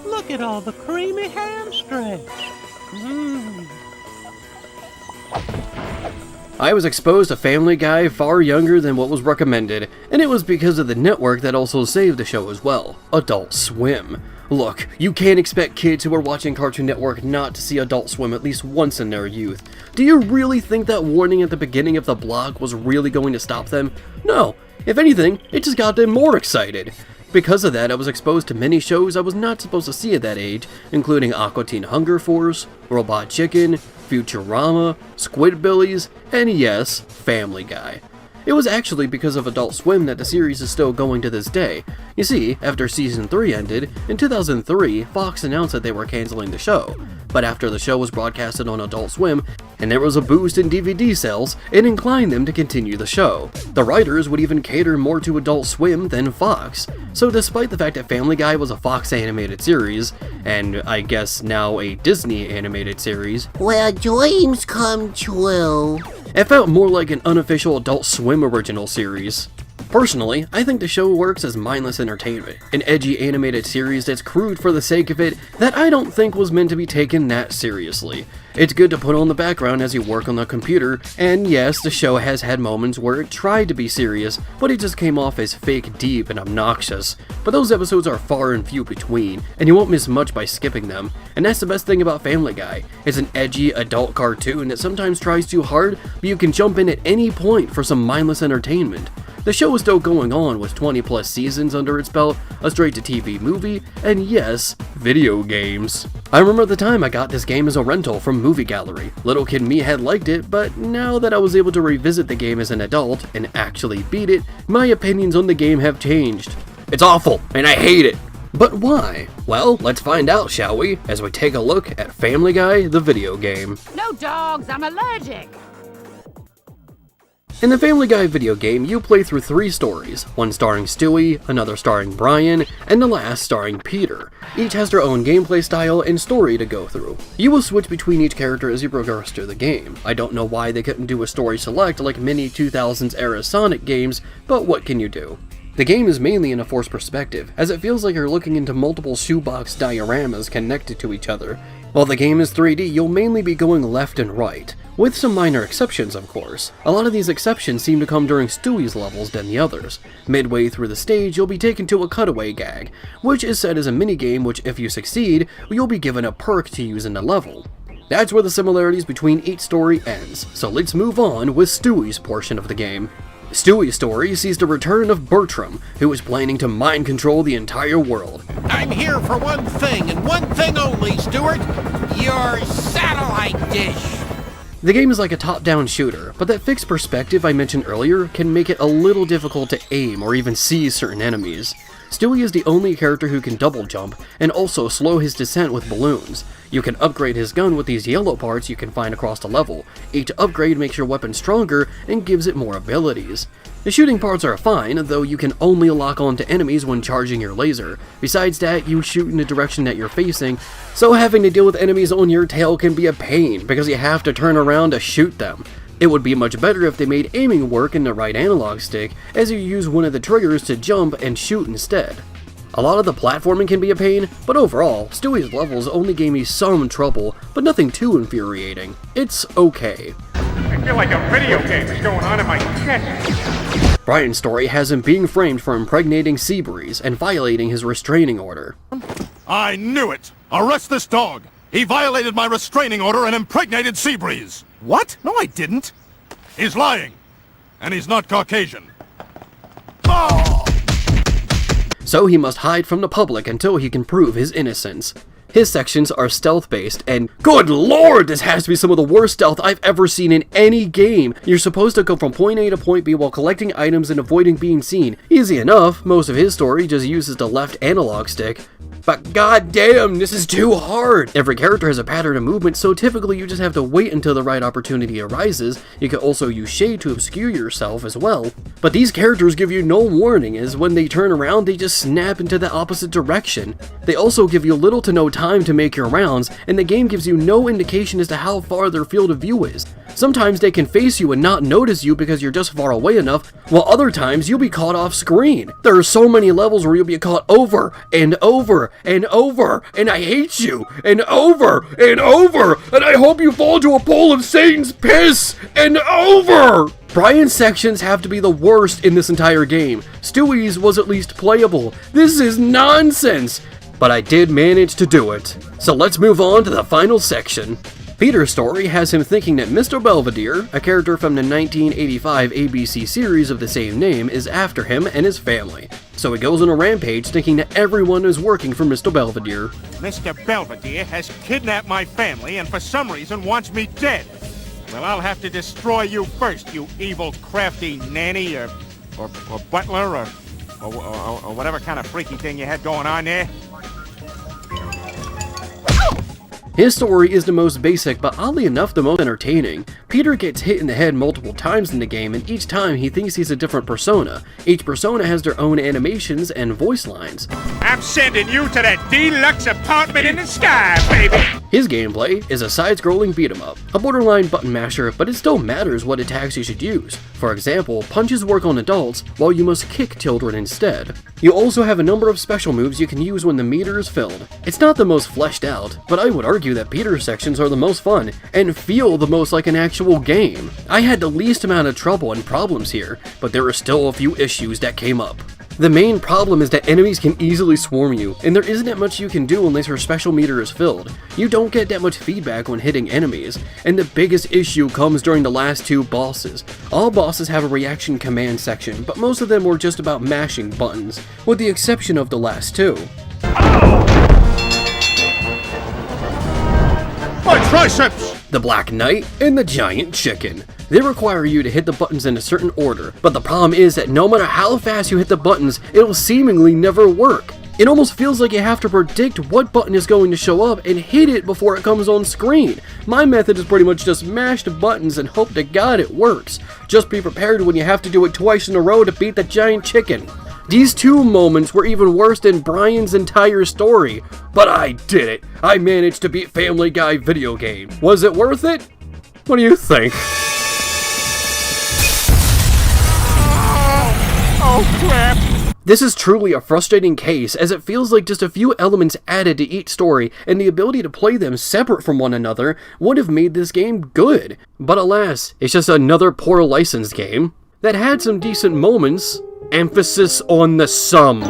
Look at all the creamy ham strips. I was exposed to Family Guy far younger than what was recommended, and it was because of the network that also saved the show as well, Adult Swim. Look, you can't expect kids who are watching Cartoon Network not to see Adult Swim at least once in their youth. Do you really think that warning at the beginning of the blog was really going to stop them? No. If anything, it just got them more excited. Because of that, I was exposed to many shows I was not supposed to see at that age, including Aqua Teen Hunger Force, Robot Chicken, Futurama, Squidbillies, and yes, Family Guy. It was actually because of Adult Swim that the series is still going to this day. You see, after Season 3 ended, in 2003, Fox announced that they were canceling the show. But after the show was broadcasted on Adult Swim, and there was a boost in DVD sales, it inclined them to continue the show. The writers would even cater more to Adult Swim than Fox. So despite the fact that Family Guy was a Fox animated series, and I guess now a Disney animated series, where dreams come true, it felt more like an unofficial Adult Swim original series. Personally, I think the show works as mindless entertainment, an edgy animated series that's crude for the sake of it that I don't think was meant to be taken that seriously. It's good to put on the background as you work on the computer, and yes, the show has had moments where it tried to be serious, but it just came off as fake deep and obnoxious. But those episodes are far and few between, and you won't miss much by skipping them. And that's the best thing about Family Guy. It's an edgy adult cartoon that sometimes tries too hard, but you can jump in at any point for some mindless entertainment. The show is still going on with 20 plus seasons under its belt, a straight-to-TV movie, and yes, video games. I remember the time I got this game as a rental from Movie Gallery. Little kid me had liked it, but now that I was able to revisit the game as an adult and actually beat it, my opinions on the game have changed. It's awful, and I hate it. But why? Well, let's find out, shall we, as we take a look at Family Guy, the video game. No dogs, I'm allergic. In the Family Guy video game, you play through 3 stories, one starring Stewie, another starring Brian, and the last starring Peter. Each has their own gameplay style and story to go through. You will switch between each character as you progress through the game. I don't know why they couldn't do a story select like many 2000s era Sonic games, but what can you do? The game is mainly in a forced perspective, as it feels like you're looking into multiple shoebox dioramas connected to each other. While the game is 3D, you'll mainly be going left and right, with some minor exceptions of course. A lot of these exceptions seem to come during Stewie's levels than the others. Midway through the stage, you'll be taken to a cutaway gag, which is set as a minigame which if you succeed, you'll be given a perk to use in the level. That's where the similarities between each story ends, so let's move on with Stewie's portion of the game. Stewie's story sees the return of Bertram, who is planning to mind control the entire world. I'm here for one thing, and one thing only, Stuart. Your satellite dish. The game is like a top-down shooter, but that fixed perspective I mentioned earlier can make it a little difficult to aim or even see certain enemies. Stewie is the only character who can double jump, and also slow his descent with balloons. You can upgrade his gun with these yellow parts you can find across the level. Each upgrade makes your weapon stronger and gives it more abilities. The shooting parts are fine, though you can only lock onto enemies when charging your laser. Besides that, you shoot in the direction that you're facing, so having to deal with enemies on your tail can be a pain, because you have to turn around to shoot them. It would be much better if they made aiming work in the right analog stick, as you use one of the triggers to jump and shoot instead. A lot of the platforming can be a pain, but overall, Stewie's levels only gave me some trouble, but nothing too infuriating. It's okay. I feel like a video game is going on in my chest. Brian's story has him being framed for impregnating Seabreeze and violating his restraining order. I knew it! Arrest this dog! He violated my restraining order and impregnated Seabreeze! What? No, I didn't! He's lying! And he's not Caucasian. Oh! So he must hide from the public until he can prove his innocence. His sections are stealth-based, and good lord, this has to be some of the worst stealth I've ever seen in any game. You're supposed to go from point A to point B while collecting items and avoiding being seen. Easy enough, most of his story just uses the left analog stick. But goddamn, this is too hard! Every character has a pattern of movement, so typically you just have to wait until the right opportunity arises. You can also use shade to obscure yourself as well. But these characters give you no warning, as when they turn around, they just snap into the opposite direction. They also give you little to no time time to make your rounds, and the game gives you no indication as to how far their field of view is. Sometimes they can face you and not notice you because you're just far away enough, while other times you'll be caught off screen. There are so many levels where you'll be caught over and over and over, and I hate you, and over and over, and I hope you fall into a pool of Satan's piss, and over! Brian's sections have to be the worst in this entire game. Stewie's was at least playable. This is nonsense! But I did manage to do it. So let's move on to the final section. Peter's story has him thinking that Mr. Belvedere, a character from the 1985 ABC series of the same name, is after him and his family. So he goes on a rampage thinking that everyone is working for Mr. Belvedere. Mr. Belvedere has kidnapped my family and for some reason wants me dead. Well, I'll have to destroy you first, you evil, crafty nanny or butler or whatever kind of freaky thing you had going on there. His story is the most basic, but oddly enough the most entertaining. Peter gets hit in the head multiple times in the game, and each time he thinks he's a different persona. Each persona has their own animations and voice lines. I'm sending you to that deluxe apartment in the sky, baby! His gameplay is a side-scrolling beat-em-up, a borderline button masher, but it still matters what attacks you should use. For example, punches work on adults, while you must kick children instead. You also have a number of special moves you can use when the meter is filled. It's not the most fleshed out, but I would argue that Peter's sections are the most fun, and feel the most like an actual game. I had the least amount of trouble and problems here, but there are still a few issues that came up. The main problem is that enemies can easily swarm you, and there isn't that much you can do unless your special meter is filled. You don't get that much feedback when hitting enemies, and the biggest issue comes during the last two bosses. All bosses have a reaction command section, but most of them were just about mashing buttons, with the exception of the last two. My triceps! The Black Knight and the Giant Chicken. They require you to hit the buttons in a certain order, but the problem is that no matter how fast you hit the buttons, it'll seemingly never work. It almost feels like you have to predict what button is going to show up and hit it before it comes on screen. My method is pretty much just mash the buttons and hope to God it works. Just be prepared when you have to do it twice in a row to beat the Giant Chicken. These two moments were even worse than Brian's entire story, but I did it. I managed to beat Family Guy video game. Was it worth it? What do you think? Oh, crap! This is truly a frustrating case, as it feels like just a few elements added to each story, and the ability to play them separate from one another would have made this game good. But alas, it's just another poor licensed game that had some decent moments. Emphasis on the sum.